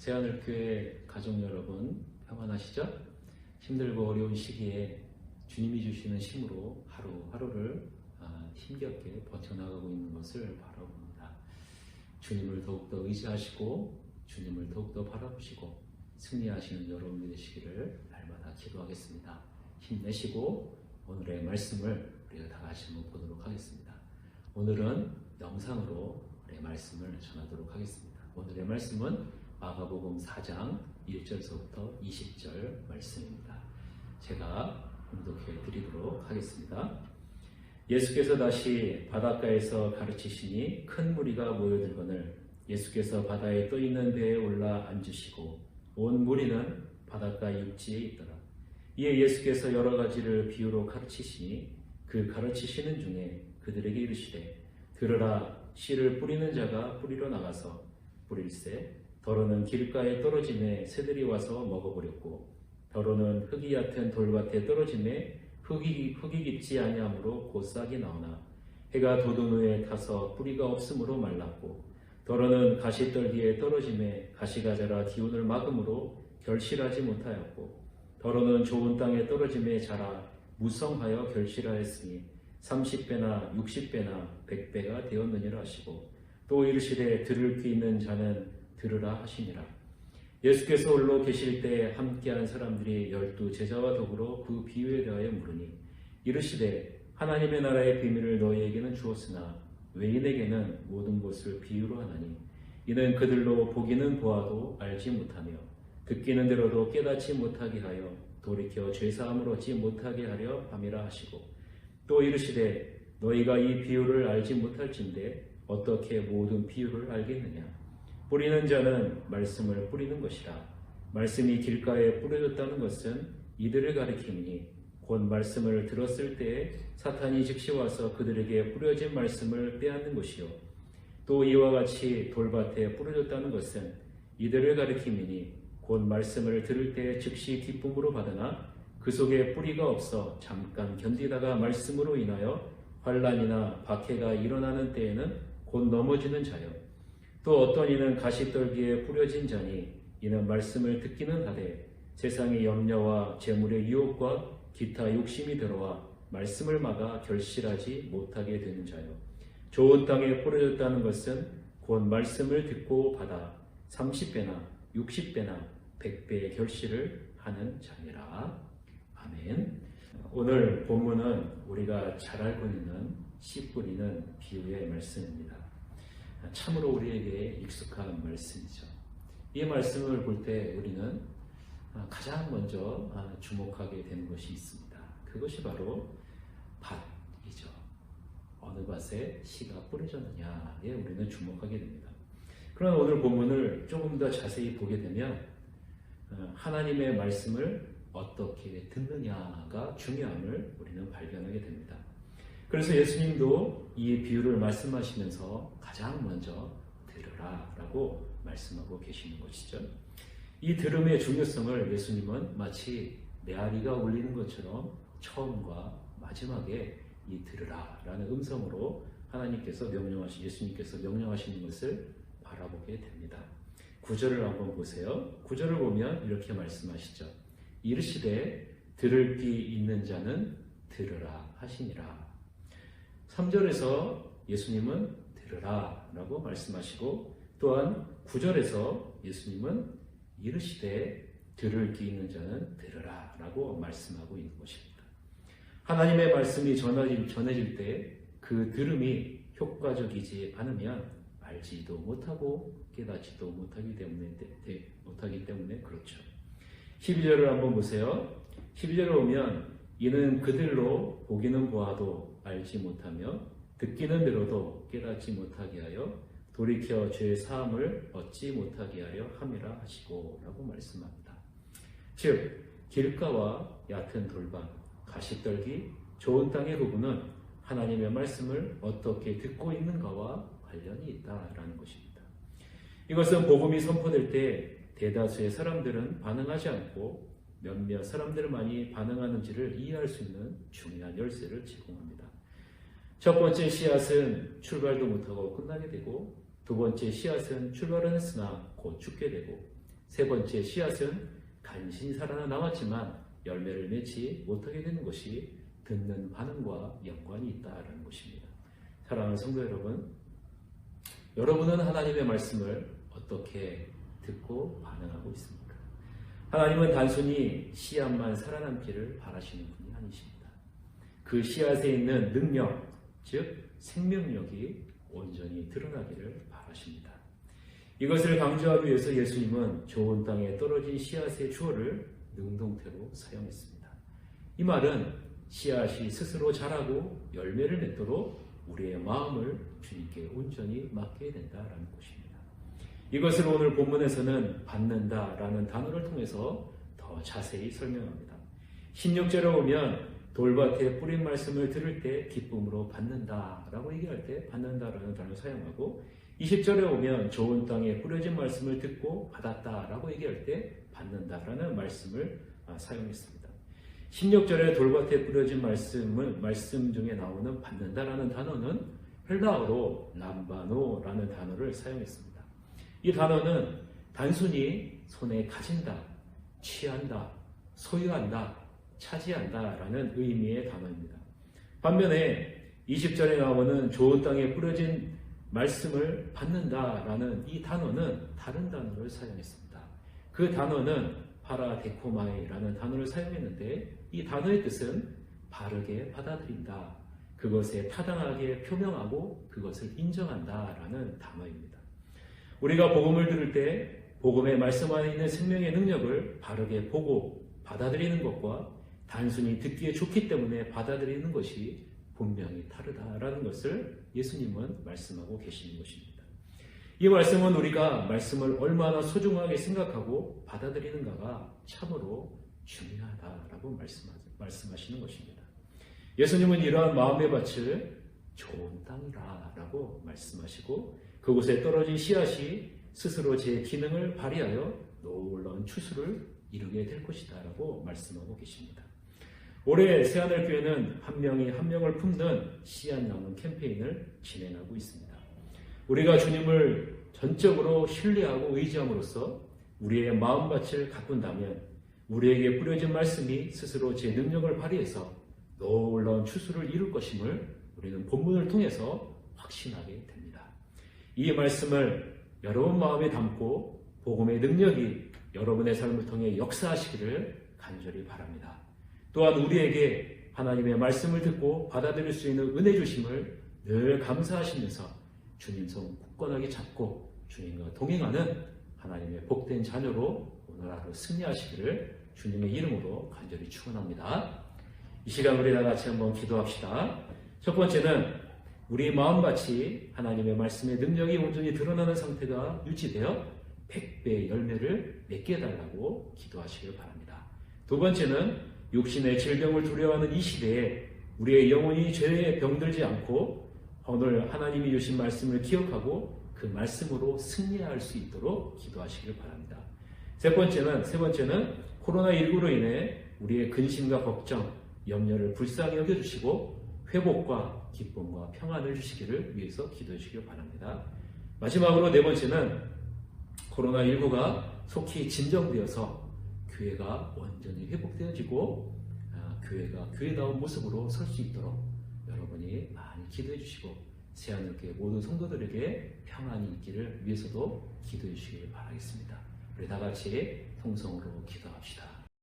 새하늘교회 가족 여러분 평안하시죠? 힘들고 어려운 시기에 주님이 주시는 힘으로 하루하루를 힘겹게 버텨나가고 있는 것을 바라봅니다. 주님을 더욱더 의지하시고 주님을 더욱더 바라보시고 승리하시는 여러분이 되시기를 날마다 기도하겠습니다. 힘내시고 오늘의 말씀을 우리가 다 같이 한번 보도록 하겠습니다. 오늘은 영상으로 우리의 말씀을 전하도록 하겠습니다. 오늘의 말씀은 마가복음 4장 1절서부터 20절 말씀입니다. 제가 공독해 드리도록 하겠습니다. 예수께서 다시 바닷가에서 가르치시니 큰 무리가 모여들거늘 예수께서 바다에 떠 있는 배에 올라 앉으시고 온 무리는 바닷가 육지에 있더라. 이에 예수께서 여러 가지를 비유로 가르치시니 그 가르치시는 중에 그들에게 이르시되 들으라. 씨를 뿌리는 자가 뿌리러 나가서 뿌릴새 더러는 길가에 떨어짐에 새들이 와서 먹어버렸고 더러는 흙이 얕은 돌밭에 떨어짐에 흙이 깊지 아니하므로 곧 싹이 나오나 해가 돋은 후에 타서 뿌리가 없으므로 말랐고 더러는 가시떨기에 떨어짐에 가시가 자라 기운을 막음으로 결실하지 못하였고 더러는 좋은 땅에 떨어짐에 자라 무성하여 결실하였으니 30배나 60배나 100배가 되었느니라 하시고 또 이르시되 들을 귀 있는 자는 들으라 하시니라. 예수께서 홀로 계실 때 함께한 사람들이 12 제자와 더불어 그 비유에 대하여 물으니 이르시되 하나님의 나라의 비밀을 너희에게는 주었으나 외인에게는 모든 것을 비유로 하나니 이는 그들로 보기는 보아도 알지 못하며 듣기는 들어도 깨닫지 못하게 하여 돌이켜 죄사함을 얻지 못하게 하려 함이라 하시고 또 이르시되 너희가 이 비유를 알지 못할진대 어떻게 모든 비유를 알겠느냐. 뿌리는 자는 말씀을 뿌리는 것이라. 말씀이 길가에 뿌려졌다는 것은 이들을 가리키니 곧 말씀을 들었을 때에 사탄이 즉시 와서 그들에게 뿌려진 말씀을 빼앗는 것이요. 또 이와 같이 돌밭에 뿌려졌다는 것은 이들을 가리키니 곧 말씀을 들을 때에 즉시 기쁨으로 받으나 그 속에 뿌리가 없어 잠깐 견디다가 말씀으로 인하여 환난이나 박해가 일어나는 때에는 곧 넘어지는 자요. 또 어떤 이는 가시떨기에 뿌려진 자니 이는 말씀을 듣기는 하되 세상의 염려와 재물의 유혹과 기타 욕심이 들어와 말씀을 막아 결실하지 못하게 되는 자요. 좋은 땅에 뿌려졌다는 것은 곧 말씀을 듣고 받아 30배나 60배나 100배의 결실을 하는 자니라. 아멘. 오늘 본문은 우리가 잘 알고 있는 씨 뿌리는 비유의 말씀입니다. 참으로 우리에게 익숙한 말씀이죠. 이 말씀을 볼 때 우리는 가장 먼저 주목하게 되는 것이 있습니다. 그것이 바로 밭이죠. 어느 밭에 씨가 뿌려졌느냐에 우리는 주목하게 됩니다. 그러나 오늘 본문을 조금 더 자세히 보게 되면 하나님의 말씀을 어떻게 듣느냐가 중요함을 우리는 발견하게 됩니다. 그래서 예수님도 이 비유를 말씀하시면서 가장 먼저 들으라 라고 말씀하고 계시는 것이죠. 이 들음의 중요성을 예수님은 마치 메아리가 울리는 것처럼 처음과 마지막에 이 들으라 라는 음성으로 예수님께서 명령하시는 것을 바라보게 됩니다. 9절을 한번 보세요. 9절을 보면 이렇게 말씀하시죠. 이르시되 들을 귀 있는 자는 들으라 하시니라. 3절에서 예수님은 들으라 라고 말씀하시고 또한 9절에서 예수님은 이르시되 들을 귀 있는 자는 들으라 라고 말씀하고 있는 것입니다. 하나님의 말씀이 전해질 때 그 들음이 효과적이지 않으면 알지도 못하고 깨닫지도 못하기 때문에 그렇죠. 12절을 한번 보세요. 12절을 보면 이는 그들로 보기는 보아도 알지 못하며 듣기는 들어도 깨닫지 못하게 하여 돌이켜 죄 사함을 얻지 못하게 하려 함이라 하시고 라고 말씀합니다. 즉 길가와 얕은 돌밭, 가시떨기, 좋은 땅의 부분은 하나님의 말씀을 어떻게 듣고 있는가와 관련이 있다라는 것입니다. 이것은 복음이 선포될 때 대다수의 사람들은 반응하지 않고 몇몇 사람들만이 반응하는지를 이해할 수 있는 중요한 열쇠를 제공합니다. 첫 번째 씨앗은 출발도 못하고 끝나게 되고 두 번째 씨앗은 출발은 했으나 곧 죽게 되고 세 번째, 씨앗은 간신히 살아남았지만 열매를 맺지 못하게 되는 것이 듣는 반응과 연관이 있다라는 것입니다. 사랑하는 성도 여러분, 여러분은 하나님의 말씀을 어떻게 듣고 반응하고 있습니까? 하나님은 단순히 씨앗만 살아남기를 바라시는 분이 아니십니다. 그 씨앗에 있는 능력, 즉 생명력이 온전히 드러나기를 바라십니다. 이것을 강조하기 위해서 예수님은 좋은 땅에 떨어진 씨앗의 주어를 능동태로 사용했습니다. 이 말은 씨앗이 스스로 자라고 열매를 맺도록 우리의 마음을 주님께 온전히 맡겨야 된다라는 것입니다. 이것을 오늘 본문에서는 받는다라는 단어를 통해서 더 자세히 설명합니다. 16절에 보면 돌밭에 뿌린 말씀을 들을 때 기쁨으로 받는다라고 얘기할 때 받는다라는 단어를 사용하고 20절에 오면 좋은 땅에 뿌려진 말씀을 듣고 받았다라고 얘기할 때 받는다라는 말씀을 사용했습니다. 16절에 돌밭에 뿌려진 말씀 중에 나오는 받는다라는 단어는 헬라어로 람바노라는 단어를 사용했습니다. 이 단어는 단순히 손에 가진다, 취한다, 소유한다, 차지한다라는 의미의 단어입니다. 반면에 20절에 나오는 좋은 땅에 뿌려진 말씀을 받는다라는 이 단어는 다른 단어를 사용했습니다. 그 단어는 파라데코마이라는 단어를 사용했는데 이 단어의 뜻은 바르게 받아들인다, 그것에 타당하게 표명하고 그것을 인정한다라는 단어입니다. 우리가 복음을 들을 때 복음의 말씀 안에 있는 생명의 능력을 바르게 보고 받아들이는 것과 단순히 듣기에 좋기 때문에 받아들이는 것이 분명히 다르다라는 것을 예수님은 말씀하고 계시는 것입니다. 이 말씀은 우리가 말씀을 얼마나 소중하게 생각하고 받아들이는가가 참으로 중요하다라고 말씀하시는 것입니다. 예수님은 이러한 마음의 밭을 좋은 땅이라고 말씀하시고 그곳에 떨어진 씨앗이 스스로 제 기능을 발휘하여 놀라운 추수를 이루게 될 것이다 라고 말씀하고 계십니다. 올해 새하늘교회는 한 명이 한 명을 품는 씨앗 나눔 캠페인을 진행하고 있습니다. 우리가 주님을 전적으로 신뢰하고 의지함으로써 우리의 마음밭을 가꾼다면 우리에게 뿌려진 말씀이 스스로 제 능력을 발휘해서 놀라운 추수를 이룰 것임을 우리는 본문을 통해서 확신하게 됩니다. 이 말씀을 여러분 마음에 담고 복음의 능력이 여러분의 삶을 통해 역사하시기를 간절히 바랍니다. 또한 우리에게 하나님의 말씀을 듣고 받아들일 수 있는 은혜 주심을 늘 감사하시면서 주님 성 굳건하게 잡고 주님과 동행하는 하나님의 복된 자녀로 오늘 하루 승리하시기를 주님의 이름으로 간절히 축원합니다. 이 시간 우리 다 같이 한번 기도합시다. 첫 번째는 우리 마음밭이 하나님의 말씀의 능력이 온전히 드러나는 상태가 유지되어 100배의 열매를 맺게 해달라고 기도하시길 바랍니다. 두 번째는 육신의 질병을 두려워하는 이 시대에 우리의 영혼이 죄에 병들지 않고 오늘 하나님이 주신 말씀을 기억하고 그 말씀으로 승리할 수 있도록 기도하시길 바랍니다. 세 번째는 코로나19로 인해 우리의 근심과 걱정, 염려를 불쌍히 여겨주시고 회복과 기쁨과 평안을 주시기를 위해서 기도해 주시길 바랍니다. 마지막으로 네 번째는 코로나19가 속히 진정되어서 교회가 완전히 회복되어지고 교회가 교회다운 모습으로 설 수 있도록 여러분이 많이 기도해 주시고 새하늘교회 모든 성도들에게 평안이 있기를 위해서도 기도해 주시길 바라겠습니다. 우리 다 같이 통성으로 기도합시다.